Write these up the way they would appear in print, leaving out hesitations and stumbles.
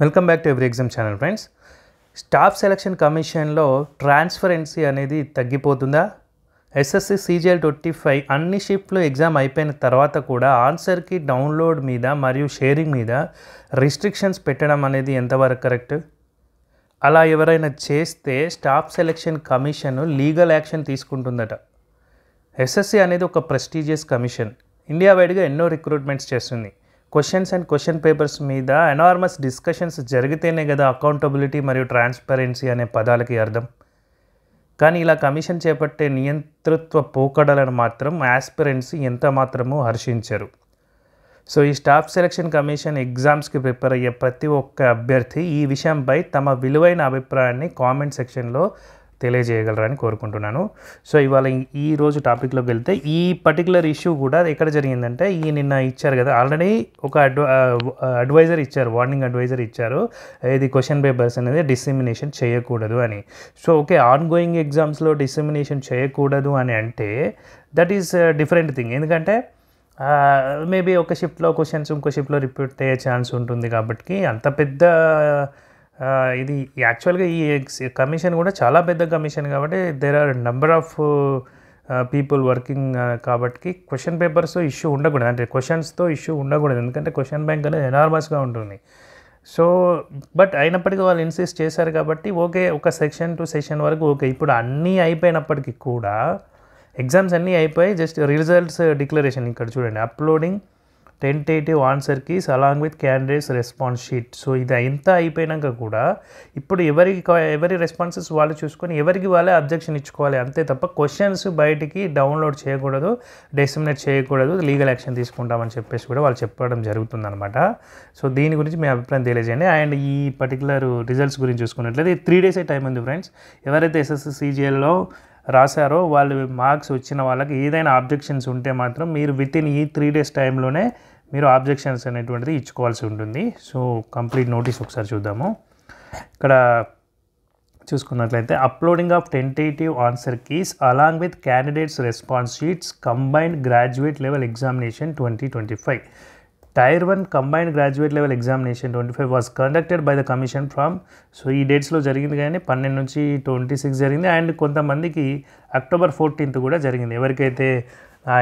Welcome back to every exam channel friends. Staff selection కమిషన్లో transparency అనేది తగ్గిపోతుందా? SSC CGL 25 అన్ని షిఫ్ట్లు ఎగ్జామ్ అయిపోయిన తర్వాత కూడా ఆన్సర్కి డౌన్లోడ్ మీద మరియు షేరింగ్ మీద రిస్ట్రిక్షన్స్ పెట్టడం అనేది ఎంతవరకు కరెక్ట్? అలా ఎవరైనా చేస్తే staff selection commission legal action తీసుకుంటుందట. ఎస్ఎస్సి అనేది ఒక ప్రెస్టీజియస్ కమిషన్. ఇండియా వైడ్గా ఎన్నో రిక్రూట్మెంట్స్ చేస్తుంది. క్వశ్చన్స్ అండ్ క్వశ్చన్ పేపర్స్ మీద ఎనార్మస్ డిస్కషన్స్ జరిగితేనే కదా అకౌంటబిలిటీ మరియు ట్రాన్స్పరెన్సీ అనే పదాలకి అర్థం. కానీ ఇలా కమిషన్ చేపట్టే నియంతృత్వ పోకడలను మాత్రం ఆస్పిరెంట్స్ ఎంత మాత్రమూ హర్షించరు. సో ఈ స్టాఫ్ సెలక్షన్ కమిషన్ ఎగ్జామ్స్కి ప్రిపేర్ అయ్యే ప్రతి ఒక్క అభ్యర్థి ఈ విషయంపై తమ విలువైన అభిప్రాయాన్ని కామెంట్ సెక్షన్లో తెలియజేయగలరని కోరుకుంటున్నాను. సో ఇవాళ ఈ రోజు టాపిక్లోకి వెళ్తే ఈ పర్టికులర్ ఇష్యూ కూడా ఎక్కడ జరిగిందంటే నిన్న ఇచ్చారు కదా, ఆల్రెడీ ఒక అడ్వైజర్ ఇచ్చారు, వార్నింగ్ అడ్వైజర్ ఇచ్చారు, ఇది క్వశ్చన్ పేపర్స్ అనేది డిసెమినేషన్ చేయకూడదు అని. సో ఓకే, ఆన్ గోయింగ్ ఎగ్జామ్స్లో డిసెమినేషన్ చేయకూడదు అని అంటే దట్ ఈస్ డిఫరెంట్ థింగ్. ఎందుకంటే మేబీ ఒక షిఫ్ట్లో క్వశ్చన్స్ ఇంకో షిఫ్ట్లో రిపీట్ అయ్యే ఛాన్స్ ఉంటుంది. కాబట్టి అంత పెద్ద ఇది యాక్చువల్గా ఈ కమిషన్ కూడా చాలా పెద్ద కమిషన్ కాబట్టి there are number of people working కాబట్టి క్వశ్చన్ పేపర్స్ ఇష్యూ ఉండకూడదు, అంటే క్వశ్చన్స్తో ఇష్యూ ఉండకూడదు. ఎందుకంటే క్వశ్చన్ బ్యాంక్ అనేది ఎనార్మస్గా ఉంటుంది. సో బట్ అయినప్పటికీ వాళ్ళు ఇన్సిస్ట్ చేశారు కాబట్టి ఓకే, ఒక సెక్షన్ టు సెషన్ వరకు ఓకే. ఇప్పుడు అన్నీ అయిపోయినప్పటికీ కూడా ఎగ్జామ్స్ అన్నీ అయిపోయి జస్ట్ రిజల్ట్స్ డిక్లరేషన్ ఇక్కడ చూడండి, uploading tentative answer keys along with candidates response sheet. So ఇది ఎంత అయిపోయినాక కూడా ఇప్పుడు ఎవరి రెస్పాన్సెస్ వాళ్ళు చూసుకొని ఎవరికి వాళ్ళే అబ్జెక్షన్ ఇచ్చుకోవాలి అంతే తప్ప క్వశ్చన్స్ బయటికి డౌన్లోడ్ చేయకూడదు, డిసెమినేట్ చేయకూడదు, లీగల్ యాక్షన్ తీసుకుంటామని చెప్పేసి కూడా వాళ్ళు చెప్పడం జరుగుతుందన్నమాట. సో దీని గురించి మీ అభిప్రాయం తెలియజేయండి. అండ్ ఈ పర్టికులర్ రిజల్ట్స్ గురించి చూసుకున్నట్లయితే 3 days టైం ఉంది ఫ్రెండ్స్. ఎవరైతే ఎస్ఎస్సి CGLలో రాశారో వాళ్ళు మార్క్స్ వచ్చిన వాళ్ళకి ఏదైనా ఆబ్జెక్షన్స్ ఉంటే మాత్రం మీరు వితిన్ ఈ 3 days టైంలోనే మీరు ఆబ్జెక్షన్స్ అనేటువంటిది ఇచ్చుకోవాల్సి ఉంటుంది. సో కంప్లీట్ నోటీస్ ఒకసారి చూద్దాము. ఇక్కడ చూసుకున్నట్లయితే uploading of tentative answer keys along with candidates response sheets combined graduate level examination 2025. Tier 1 combined graduate level examination 25 was conducted by the commission from, so ఈ డేట్స్లో జరిగింది కానీ 12 నుంచి 26 జరిగింది. అండ్ కొంతమందికి October 14th కూడా జరిగింది. ఎవరికైతే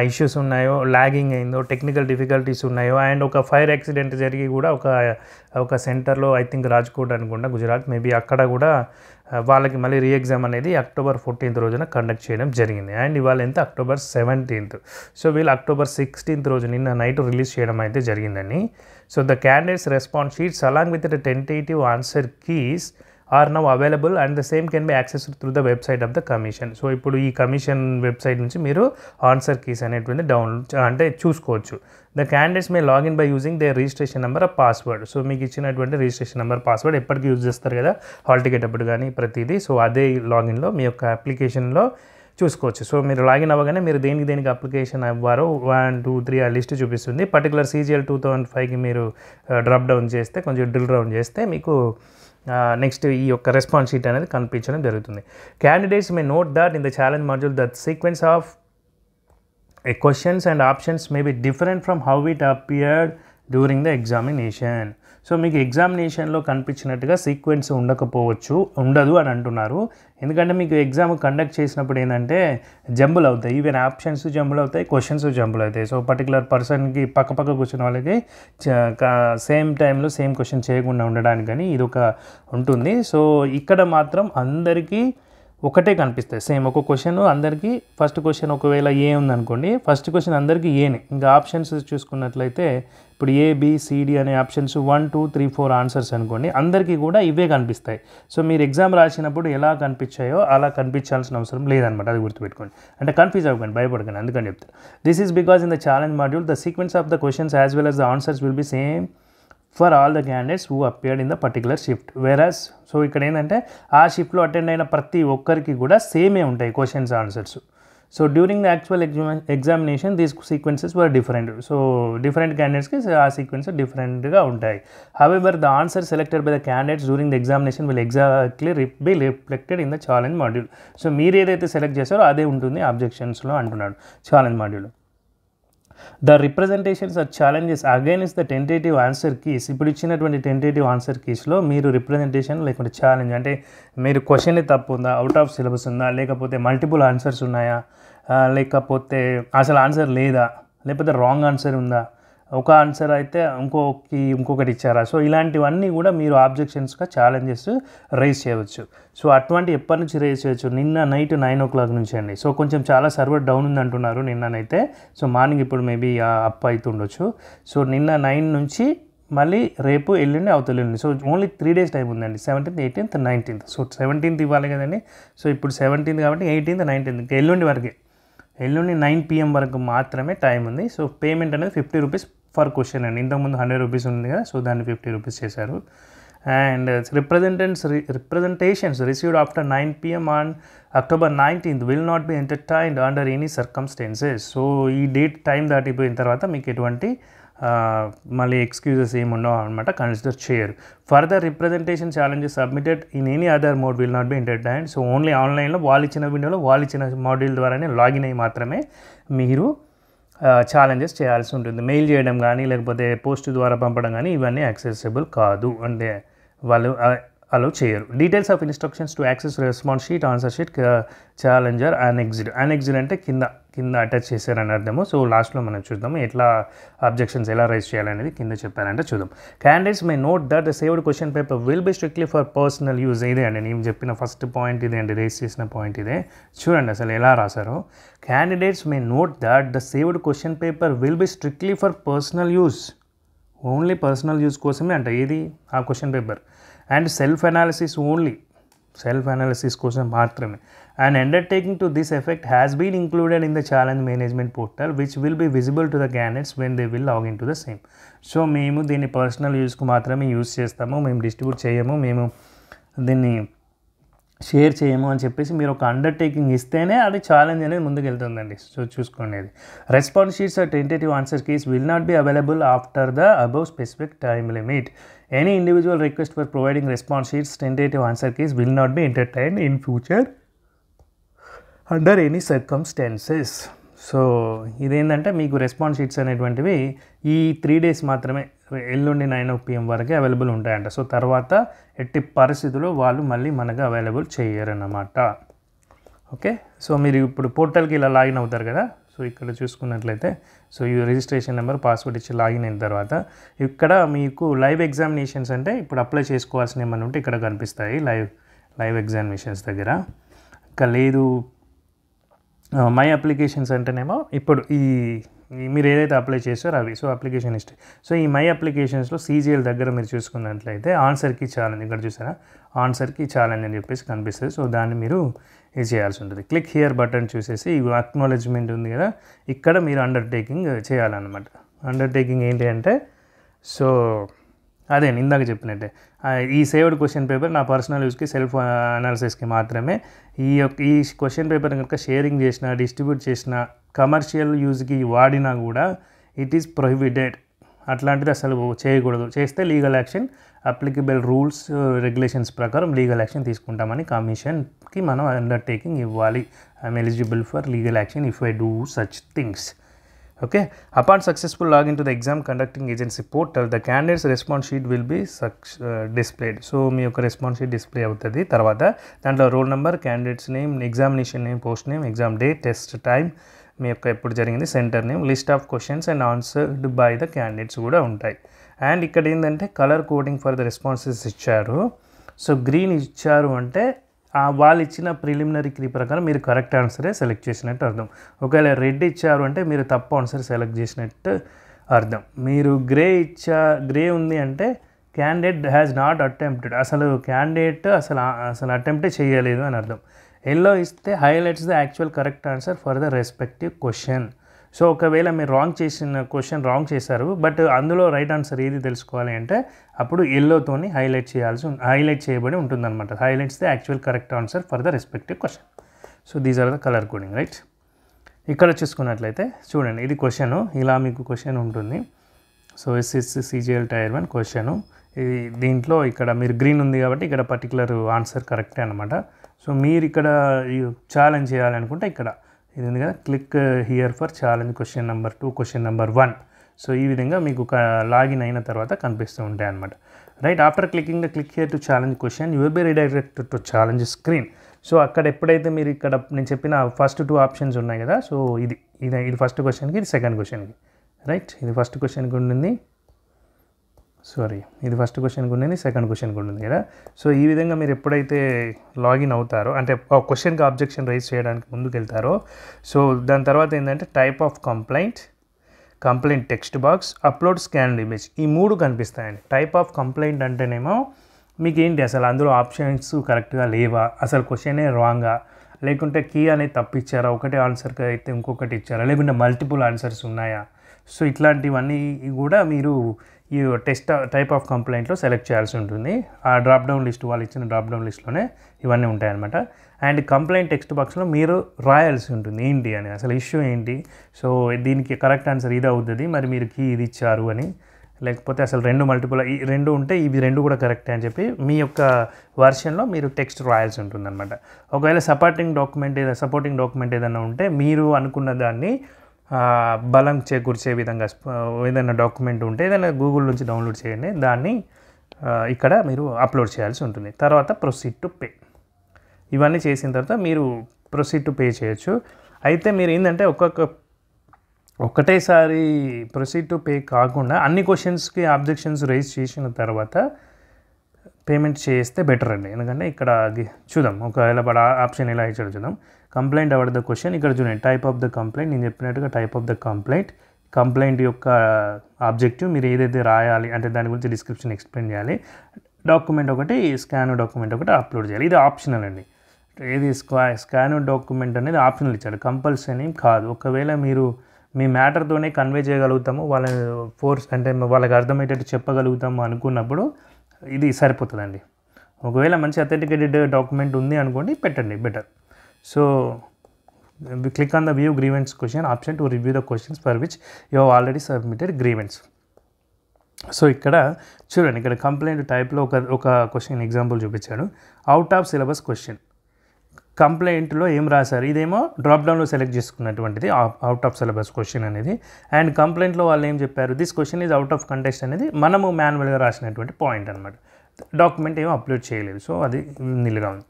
ఇష్యూస్ ఉన్నాయో, లాగింగ్ అయిందో, టెక్నికల్ డిఫికల్టీస్ ఉన్నాయో, అండ్ ఒక ఫైర్ యాక్సిడెంట్ జరిగి కూడా ఒక సెంటర్లో ఐ థింక్ రాజ్కోట్ అనుకుంటా, గుజరాత్ మేబీ, అక్కడ కూడా వాళ్ళకి మళ్ళీ రీ ఎగ్జామ్ అనేది October 14th రోజున కండక్ట్ చేయడం జరిగింది. అండ్ ఇవాళ ఎంత October 17th. సో వీళ్ళు October 16th రోజు నిన్న నైట్ రిలీజ్ చేయడం అయితే జరిగిందండి. So the candidates response sheets along with the tentative answer keys are now available and the same can be accessed through the website of the commission. So ఇప్పుడు ఈ commission website నుంచి మీరు answer keys అనేటువంటి download అంటే చూసుకోవచ్చు. The candidates may login by using they registration number ఆ password. So మీకు ఇచ్చినటువంటి రిజిస్ట్రేషన్ నెంబర్ పాస్వర్డ్ ఎప్పటికీ యూజ్ చేస్తారు కదా హాల్ టికెట్ అప్పుడు కానీ ప్రతిదీ. సో అదే లాగిన్లో మీ యొక్క అప్లికేషన్లో చూసుకోవచ్చు. సో మీరు లాగిన్ అవ్వగానే మీరు దేనికి అప్లికేషన్ అవ్వారో 1, 2, 3 ఆ లిస్ట్ చూపిస్తుంది. పర్టికులర్ CGL 2005కి మీరు డ్రాప్ డౌన్ చేస్తే, కొంచెం డ్రిల్ డౌన్ చేస్తే మీకు నెక్స్ట్ ఈ యొక్క రెస్పాన్స్ షీట్ అనేది కనిపించడం జరుగుతుంది. Candidates may note that in the challenge module that sequence of questions and options may be different from how it appeared during the examination. So మీకు ఎగ్జామినేషన్లో కనిపించినట్టుగా సీక్వెన్స్ ఉండదు అని అంటున్నారు. ఎందుకంటే మీకు ఎగ్జామ్ కండక్ట్ చేసినప్పుడు ఏంటంటే జంబుల్ అవుతాయి, ఈవెన్ ఆప్షన్స్ జంబుల్ అవుతాయి, క్వశ్చన్స్ జంబుల్ అవుతాయి. సో పర్టికులర్ పర్సన్కి పక్క కూర్చున్న వాళ్ళకి సేమ్ టైంలో సేమ్ క్వశ్చన్ చేయకుండా ఉండడానికని ఇది ఒక ఉంటుంది. సో ఇక్కడ మాత్రం అందరికీ ఒకటే కనిపిస్తాయి, సేమ్ ఒక క్వశ్చన్ అందరికీ. ఫస్ట్ క్వశ్చన్ ఒకవేళ ఏ ఉందనుకోండి, ఫస్ట్ క్వశ్చన్ అందరికీ ఏనే. ఇంకా ఆప్షన్స్ చూసుకున్నట్లయితే ఇప్పుడు ABCD అనే ఆప్షన్స్ 1, 2, 3, 4 ఆన్సర్స్ అనుకోండి, అందరికీ కూడా ఇవే కనిపిస్తాయి. సో మీరు ఎగ్జామ్ రాసినప్పుడు ఎలా కనిపించాయో అలా కనిపించాల్సిన అవసరం లేదనమాట, అది గుర్తుపెట్టుకోండి. అంటే కన్ఫ్యూజ్ అవ్వకండి, భయపడకండి, అందుకని చెప్తారు. This is because in the challenge module the sequence of the questions as well as the answers will be same for all the candidates who appeared in the particular shift. వెరాస్ so ఇక్కడ ఏంటంటే ఆ షిఫ్ట్లో attend అయిన ప్రతి ఒక్కరికి కూడా సేమే ఉంటాయి questions answers. So during the actual examination these sequences were different. So different క్యాండిడేట్స్కి ఆ సీక్వెన్స్ డిఫరెంట్గా ఉంటాయి. However the answer selected by the candidates during the examination will exactly be reflected in the challenge module. So మీరు ఏదైతే select చేశారో అదే ఉంటుంది ఆబ్జెక్షన్స్లో అంటున్నాడు challenge module. The representations are challenges against the tentative answer keys. ఇప్పుడు ఇచ్చినటువంటి tentative answer కీస్లో మీరు రిప్రజెంటేషన్ లేకుంటే ఛాలెంజ్ అంటే మీరు క్వశ్చన్ తప్పు ఉందా, అవుట్ ఆఫ్ సిలబస్ ఉందా, లేకపోతే మల్టిపుల్ ఆన్సర్స్ ఉన్నాయా, లేకపోతే అసలు ఆన్సర్ లేదా, లేకపోతే రాంగ్ ఆన్సర్ ఉందా, ఒక ఆన్సర్ అయితే ఇంకొకటి ఇచ్చారా. సో ఇలాంటివన్నీ కూడా మీరు ఆబ్జెక్షన్స్గా ఛాలెంజెస్ రైజ్ చేయవచ్చు. సో అటువంటి ఎప్పటి నుంచి రైజ్ చేయొచ్చు, నిన్న నైట్ 9 o'clock నుంచి అండి. సో కొంచెం చాలా సర్వర్ డౌన్ ఉంది అంటున్నారు నిన్ననైతే. సో మార్నింగ్ ఇప్పుడు మేబీ అప్ అవుతుండొచ్చు. సో నిన్న 9 నుంచి మళ్ళీ రేపు ఎల్లుండి అవతలెల్లుండి. సో ఓన్లీ 3 days టైం ఉందండి, 17th, 18th, 19th. So 17th ఇవ్వాలి కదండి. సో ఇప్పుడు 17th కాబట్టి 18th, 19th ఇంకా ఎల్లుండి వరకే, ఎల్లుండి 9 PM వరకు మాత్రమే టైం ఉంది. సో పేమెంట్ అనేది 50 rupees ఫర్ క్వశ్చన్ అండి. ఇంతకుముందు 100 rupees ఉంది కదా, సో దాన్ని 50 rupees చేశారు. And representations received after 9 PM on October 19th will not be entertained under any circumstances. So ఈ డేట్ టైం దాటిపోయిన తర్వాత మీకు ఎటువంటి మళ్ళీ ఎక్స్క్యూజెస్ ఏమి ఉండవు అనమాట, కన్సిడర్ చేయరు. Further representation challenges submitted in any other mode will not be entertained. So only ఆన్లైన్లో వాళ్ళు ఇచ్చిన విండోలో వాళ్ళు ఇచ్చిన మాడ్యూల్ ద్వారానే లాగిన్ అయ్యి మాత్రమే మీరు ఛాలెంజెస్ చేయాల్సి ఉంటుంది. మెయిల్ చేయడం కానీ లేకపోతే పోస్ట్ ద్వారా పంపడం కానీ ఇవన్నీ యాక్సెసిబుల్ కాదు, అంటే వాళ్ళు అలో చేయరు. Details of instructions to access response sheet, answer sheet, challenger annexed అంటే కింద అటాచ్ చేశారని అర్థము. సో లాస్ట్లో మనం చూద్దాము ఎట్లా అబ్జెక్షన్స్ ఎలా రైజ్ చేయాలనేది కింద చెప్పారంటే చూద్దాం. Candidates may note that the saved question paper will be strictly for personal use. ఇదే అండి నేను చెప్పిన ఫస్ట్ పాయింట్, ఇదే అండి రేస్ చేసిన పాయింట్ ఇదే. చూడండి అసలు ఎలా రాశారో. Candidates may note that the saved question paper will be strictly for personal use. Only personal use కోసమే అంట ఏది ఆ question paper. And self analysis only, self analysis కోసం మాత్రమే. And undertaking to this effect has been included in the challenge management portal which will be visible to the candidates when they will login to the same. So మేము దీన్ని personal యూజ్కు మాత్రమే use చేస్తాము, మేము distribute చేయము, మేము దీన్ని share చేయము అని చెప్పేసి మీరు ఒక అండర్టేకింగ్ ఇస్తేనే అది ఛాలెంజ్ అనేది ముందుకు వెళ్తుందండి. సో చూసుకోండి, అది response sheets are tentative answer keys will not be available after the above specific time limit. Any individual request for providing response sheets tentative answer keys will not be entertained in future under any circumstances. So ఇదేంటంటే మీకు response sheets అనేటువంటివి ఈ 3 days మాత్రమే, ఎల్లుండి 9 PM వరకే available ఉంటాయంట. So తర్వాత ఎట్టి పరిస్థితుల్లో వాళ్ళు మళ్ళీ మనకు అవైలబుల్ చేయరన్నమాట. ఓకే, సో మీరు ఇప్పుడు పోర్టల్కి ఇలా లాగిన్ అవుతారు కదా. సో ఇక్కడ చూసుకున్నట్లయితే సో ఈ రిజిస్ట్రేషన్ నెంబర్, పాస్వర్డ్ ఇచ్చి లాగిన్ అయిన తర్వాత ఇక్కడ మీకు లైవ్ ఎగ్జామినేషన్స్ అంటే ఇప్పుడు అప్లై చేసుకోవాల్సిన ఏమన్నా ఉంటే ఇక్కడ కనిపిస్తాయి లైవ్ ఎగ్జామినేషన్స్ దగ్గర. ఇంకా లేదు మై అప్లికేషన్స్ అంటేనేమో ఇప్పుడు ఈ మీరు ఏదైతే అప్లై చేస్తారో అవి. So application history. సో ఈ మై అప్లికేషన్స్లో CGL దగ్గర మీరు చూసుకున్నట్లయితే ఆన్సర్కి ఛాలెంజ్ ఇక్కడ చూసారా, ఆన్సర్కి ఛాలెంజ్ అని చెప్పేసి కనిపిస్తుంది. సో దాన్ని మీరు ఇది చేయాల్సి ఉంటుంది. క్లిక్ హియర్ బటన్ చూసేసి అక్నాలెడ్జ్మెంట్ ఉంది కదా, ఇక్కడ మీరు అండర్టేకింగ్ చేయాలన్నమాట. అండర్టేకింగ్ ఏంటి అంటే సో అదే ఇందాక చెప్పినట్టే ఈ సేవ్డ్ క్వశ్చన్ పేపర్ నా పర్సనల్ యూస్కి, సెల్ఫ్ అనాలిసిస్కి మాత్రమే. ఈ క్వశ్చన్ పేపర్ కనుక షేరింగ్ చేసినా, డిస్ట్రిబ్యూట్ చేసినా, కమర్షియల్ యూజ్కి వాడినా కూడా ఇట్ ఈస్ ప్రొహిబిటెడ్. అట్లాంటిది అసలు చేయకూడదు. చేస్తే legal action, applicable rules regulations ప్రకారం లీగల్ యాక్షన్ తీసుకుంటామని కమిషన్కి మనం అండర్టేకింగ్ ఇవ్వాలి. I'm eligible for legal action if I do such things. Okay, upon successful login to the exam conducting agency portal, the candidate's response sheet will be displayed. So మీ యొక్క response sheet display అవుతుంది. తర్వాత దాంట్లో roll number, candidates name, examination name, post name, exam date, test time, మీ యొక్క ఎప్పుడు జరిగింది, centre name, list of questions and answered by the candidates కూడా ఉంటాయి. అండ్ ఇక్కడ ఏంటంటే colour coding for the responses ఇచ్చారు. సో గ్రీన్ ఇచ్చారు అంటే వాళ్ళు ఇచ్చిన ప్రిలిమినరీ కీ ప్రకారం మీరు కరెక్ట్ ఆన్సరే సెలెక్ట్ చేసినట్టు అర్థం. ఒకవేళ రెడ్ ఇచ్చారు అంటే మీరు తప్పు ఆన్సర్ సెలెక్ట్ చేసినట్టు అర్థం. మీరు గ్రే ఉంది అంటే క్యాండిడేట్ హ్యాస్ నాట్ అటెంప్టెడ్, అసలు క్యాండిడేట్ అసలు అటెంప్టే చేయలేదు అని అర్థం. ఎల్లో ఇస్తే highlights the actual correct answer for the respective question. So ఒకవేళ మీరు క్వశ్చన్ రాంగ్ చేశారు బట్ అందులో రైట్ ఆన్సర్ ఏది తెలుసుకోవాలి అంటే అప్పుడు ఎల్లోతోని హైలైట్ చేయబడి ఉంటుందన్నమాట. Highlights the actual correct answer for the respective question. So these are the colour coding, right. ఇక్కడ చూసుకున్నట్లయితే చూడండి, ఇది క్వశ్చను, ఇలా మీకు క్వశ్చన్ ఉంటుంది. So SSC CGL Tier 1 question. దీంట్లో ఇక్కడ మీరు గ్రీన్ ఉంది కాబట్టి ఇక్కడ పర్టికులర్ ఆన్సర్ కరెక్టే అనమాట. సో మీరు ఇక్కడ ఛాలెంజ్ చేయాలనుకుంటే ఇక్కడ ఇది ఉంది కదా, click here for challenge question number 2 question number 1. So ఈ విధంగా మీకు లాగిన్ అయిన తర్వాత కనిపిస్తూ ఉంటాయి అన్నమాట. Right, after clicking the click here to challenge question you will be redirected to challenge screen. So అక్కడ ఎప్పుడైతే మీరు ఇక్కడ నేను చెప్పిన ఫస్ట్ 2 ఆప్షన్స్ ఉన్నాయి కదా, సో ఇది ఫస్ట్ క్వశ్చన్కి, ఇది సెకండ్ క్వశ్చన్కి. రైట్, ఇది ఫస్ట్ క్వశ్చన్కి ఉండింది, ఇది ఫస్ట్ క్వశ్చన్కి ఉండింది, సెకండ్ క్వశ్చన్కి ఉండింది కదా. సో ఈ విధంగా మీరు ఎప్పుడైతే లాగిన్ అవుతారో, అంటే క్వశ్చన్కి ఆబ్జెక్షన్ రైజ్ చేయడానికి ముందుకు వెళ్తారో, సో దాని తర్వాత ఏంటంటే type of complaint text box, upload scanned image, ఈ 3 కనిపిస్తాయండి. టైప్ ఆఫ్ కంప్లైంట్ అంటేనేమో మీకు ఏంటి, అసలు అందులో ఆప్షన్స్ కరెక్ట్గా లేవా, అసలు క్వశ్చనే రాంగా, లేకుంటే కీ అనేది తప్పిచ్చారా, ఒకటే ఆన్సర్కి అయితే ఇంకొకటి ఇచ్చారా, లేకుంటే మల్టిపుల్ ఆన్సర్స్ ఉన్నాయా. సో ఇట్లాంటివన్నీ కూడా మీరు ఈ టైప్ ఆఫ్ కంప్లైంట్లో సెలెక్ట్ చేయాల్సి ఉంటుంది. ఆ డ్రాప్డౌన్ లిస్ట్, వాళ్ళు ఇచ్చిన డ్రాప్డౌన్ లిస్ట్లోనే ఇవన్నీ ఉంటాయన్నమాట. అండ్ కంప్లైంట్ టెక్స్ట్ బాక్స్లో మీరు రాయాల్సి ఉంటుంది ఏంటి అని, అసలు ఇష్యూ ఏంటి, సో దీనికి కరెక్ట్ ఆన్సర్ ఇది అవుతుంది, మరి మీరు కీ ఇది ఇచ్చారు అని, లేకపోతే అసలు 2 మల్టిపుల్, ఈ 2 ఉంటే ఇవి 2 కూడా కరెక్టే అని చెప్పి మీ యొక్క వర్షన్లో మీరు టెక్స్ట్ రాయాల్సి ఉంటుంది అనమాట. ఒకవేళ సపోర్టింగ్ డాక్యుమెంట్ ఏదైనా ఉంటే మీరు అనుకున్న దాన్ని బలం చేకూర్చే విధంగా ఏదైనా డాక్యుమెంట్ ఉంటే ఏదైనా గూగుల్ నుంచి డౌన్లోడ్ చేయండి, దాన్ని ఇక్కడ మీరు అప్లోడ్ చేయాల్సి ఉంటుంది. తర్వాత ప్రొసీడ్ టు పే, ఇవన్నీ చేసిన తర్వాత మీరు ప్రొసీడ్ టు పే చేయొచ్చు. అయితే మీరు ఏంటంటే ఒకటేసారి ప్రొసీడ్ టు పే కాకుండా అన్ని క్వశ్చన్స్కి ఆబ్జెక్షన్స్ రైజ్ చేసిన తర్వాత పేమెంట్ చేస్తే బెటర్ అండి. ఎందుకంటే ఇక్కడ చూద్దాం, ఒకవేళ ఆప్షన్ ఎలా ఇచ్చాడు చూద్దాం. కంప్లైంట్ అబౌట్ ద క్వశ్చన్, ఇక్కడ చూడండి టైప్ ఆఫ్ ద కంప్లైంట్, నేను చెప్పినట్టుగా టైప్ ఆఫ్ ద కంప్లైంట్ యొక్క ఆబ్జెక్టివ్ మీరు ఏదైతే రాయాలి అంటే దాని గురించి డిస్క్రిప్షన్ ఎక్స్ప్లెయిన్ చేయాలి, డాక్యుమెంట్ ఒకటి, స్కాన్ డాక్యుమెంట్ ఒకటి అప్లోడ్ చేయాలి. ఇది ఆప్షనల్ అండి. ఏది స్కాన్ డాక్యుమెంట్ అనేది ఆప్షనల్ ఇచ్చాడు, కంపల్సరీ కాదు. ఒకవేళ మీరు మీ మ్యాటర్తోనే కన్వే చేయగలుగుతాము, వాళ్ళని వాళ్ళకి అర్థమయ్యేటట్టు చెప్పగలుగుతాము అనుకున్నప్పుడు ఇది సరిపోతుందండి. ఒకవేళ మంచి అథెంటికేటెడ్ డాక్యుమెంట్ ఉంది అనుకోండి, పెట్టండి better. So click on the view grievance question option to review the questions for which you have already submitted grievance. So ఇక్కడ చూడండి, ఇక్కడ కంప్లైంట్ టైప్లో ఒక క్వశ్చన్ ఎగ్జాంపుల్ చూపించాడు. అవుట్ ఆఫ్ సిలబస్ క్వశ్చన్, కంప్లైంట్లో ఏం రాశారు, ఇదేమో డ్రాప్డౌన్లో సెలెక్ట్ చేసుకున్నటువంటిది అవుట్ ఆఫ్ సిలబస్ క్వశ్చన్ అనేది. అండ్ కంప్లైంట్లో వాళ్ళు ఏం చెప్పారు, this question is out of context అనేది మనము మాన్యువల్గా రాసినటువంటి పాయింట్ అనమాట. డాక్యుమెంట్ ఏమో అప్లోడ్ చేయలేదు, సో అది నిల్గా ఉంది.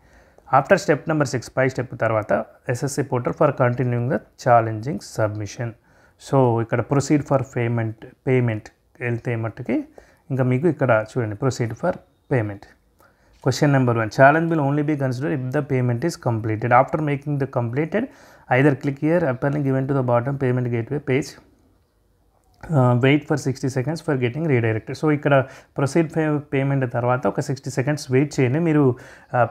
ఆఫ్టర్ స్టెప్ నెంబర్ 6, పై స్టెప్ తర్వాత SSC portal for continuing the challenging submission. So ఇక్కడ ప్రొసీడ్ ఫర్ పేమెంట్ వెళ్తే మట్టుకి ఇంకా మీకు ఇక్కడ చూడండి, proceed for payment. Question number 1, challenge will only be considered if the payment is completed. After making the completed, either click here, apparently given to the bottom payment gateway page. Wait for 60 seconds for getting redirected. So ఇక్కడ proceed payment తర్వాత ఒక 60 seconds wait చేయండి. మీరు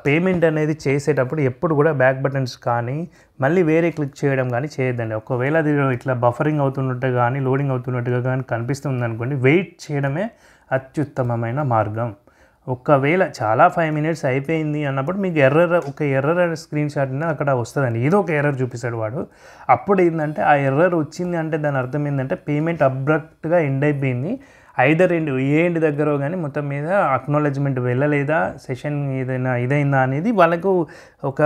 payment అనేది చేసేటప్పుడు ఎప్పుడు కూడా back buttons కానీ మళ్ళీ వేరే క్లిక్ చేయడం కానీ చేయొద్దండి. ఒకవేళ అది ఇట్లా బఫరింగ్ అవుతున్నట్టుగా కానీ లోడింగ్ అవుతున్నట్టుగా కానీ కనిపిస్తుంది అనుకోండి, వెయిట్ చేయడమే అత్యుత్తమమైన మార్గం. ఒకవేళ చాలా 5 minutes అయిపోయింది అన్నప్పుడు మీకు ఎర్రర్ స్క్రీన్ షాట్ అక్కడ వస్తుందండి, ఏదో ఒక ఎర్రర్ చూపిస్తాడు వాడు. అప్పుడు ఏంటంటే ఆ ఎర్రర్ వచ్చింది అంటే దాని అర్థం ఏంటంటే పేమెంట్ అబ్రప్ట్గా ఎండ్ అయిపోయింది. ఐదర్ ఎండ్ దగ్గర కానీ మొత్తం మీద అక్నాలెడ్జ్మెంట్ వెళ్ళలేదా, సెషన్ ఏదైనా ఇదైందా అనేది వాళ్ళకు ఒక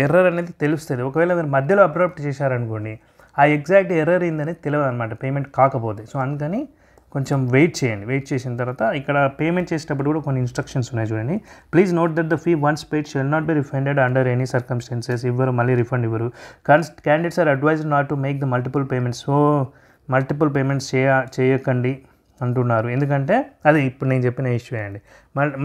ఎర్రర్ అనేది తెలుస్తుంది. ఒకవేళ మీరు మధ్యలో అబ్రప్ట్ చేశారనుకోండి, ఆ ఎగ్జాక్ట్ ఎర్రర్ ఏందనేది తెలియదు అనమాట పేమెంట్ కాకపోతే. సో అందుకని కొంచెం వెయిట్ చేయండి. వెయిట్ చేసిన తర్వాత ఇక్కడ పేమెంట్ చేసేటప్పుడు కూడా కొన్ని ఇన్స్ట్రక్షన్స్ ఉన్నాయి చూడండి. Please note that the fee once paid shall not be refunded under any circumstances. ఇవ్వరు, మళ్ళీ రిఫండ్ ఇవ్వరు. Candidates are advised not to make the multiple payments. So multiple payments చేయకండి అంటున్నారు. ఎందుకంటే అది ఇప్పుడు నేను చెప్పిన ఇష్యూ అండి.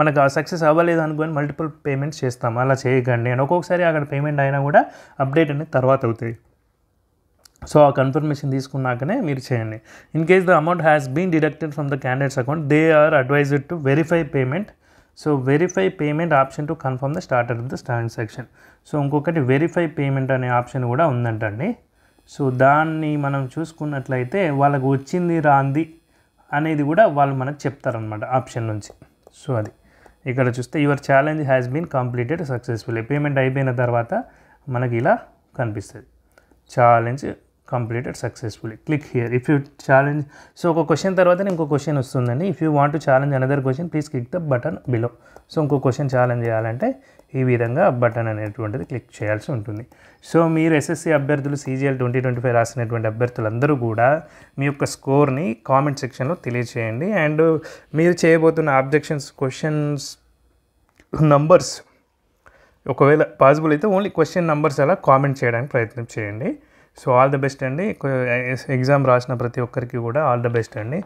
మనకు సక్సెస్ అవ్వలేదు అనుకోని మల్టిపుల్ పేమెంట్స్ చేస్తాం, అలా చేయకండి. అండ్ ఒక్కొక్కసారి అక్కడ పేమెంట్ అయినా కూడా అప్డేట్ అనేది తర్వాత అవుతాయి. సో ఆ కన్ఫర్మేషన్ తీసుకున్నాకనే మీరు చేయండి. In case the amount has been deducted from the candidates account, they are advised to verify payment. So verify payment option to confirm the starter of the transaction. So ఇంకొకటి verify payment అనే option కూడా ఉందంటండి. So దాన్ని మనం చూసుకున్నట్లయితే వాళ్ళకు వచ్చింది రాంది అనేది కూడా వాళ్ళు మనకు చెప్తారనమాట ఆప్షన్ నుంచి. సో అది ఇక్కడ చూస్తే your challenge has been completed successfully. Payment అయిపోయిన తర్వాత మనకి ఇలా కనిపిస్తుంది, challenge completed successfully. Click here if you challenge. So ఒక క్వశ్చన్ తర్వాత ఇంకో క్వశ్చన్ వస్తుందండి. If you want to challenge another question please click the button below. So ఇంకో క్వశ్చన్ ఛాలెంజ్ చేయాలంటే ఈ విధంగా బటన్ అనేటువంటిది క్లిక్ చేయాల్సి ఉంటుంది. సో మీరు ఎస్ఎస్సి అభ్యర్థులు CGL 2025 రాసినటువంటి అభ్యర్థులందరూ కూడా మీ యొక్క స్కోర్ని కామెంట్ సెక్షన్లో తెలియచేయండి. అండ్ మీరు చేయబోతున్న ఆబ్జెక్షన్స్ క్వశ్చన్స్ నంబర్స్ ఒకవేళ పాసిబుల్ అయితే ఓన్లీ క్వశ్చన్ నంబర్స్ అలా కామెంట్ చేయడానికి ప్రయత్నం చేయండి. సో ఆల్ ద బెస్ట్ అండి. ఎగ్జామ్ రాసిన ప్రతి ఒక్కరికి కూడా ఆల్ ద బెస్ట్ అండి.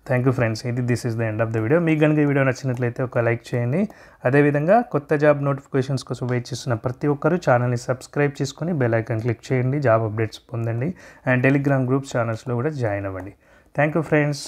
Thank you friends. This is the end of the video. మీకు కనుక ఈ వీడియో నచ్చినట్లయితే ఒక లైక్ చేయండి. అదేవిధంగా కొత్త జాబ్ నోటిఫికేషన్స్ కోసం వెయిట్ చేస్తున్న ప్రతి ఒక్కరూ ఛానల్ని సబ్స్క్రైబ్ చేసుకొని బెల్ ఐకాన్ క్లిక్ చేయండి. జాబ్ అప్డేట్స్ పొందండి. అండ్ టెలిగ్రామ్ గ్రూప్స్ ఛానల్స్లో కూడా జాయిన్ అవ్వండి. Thank you friends.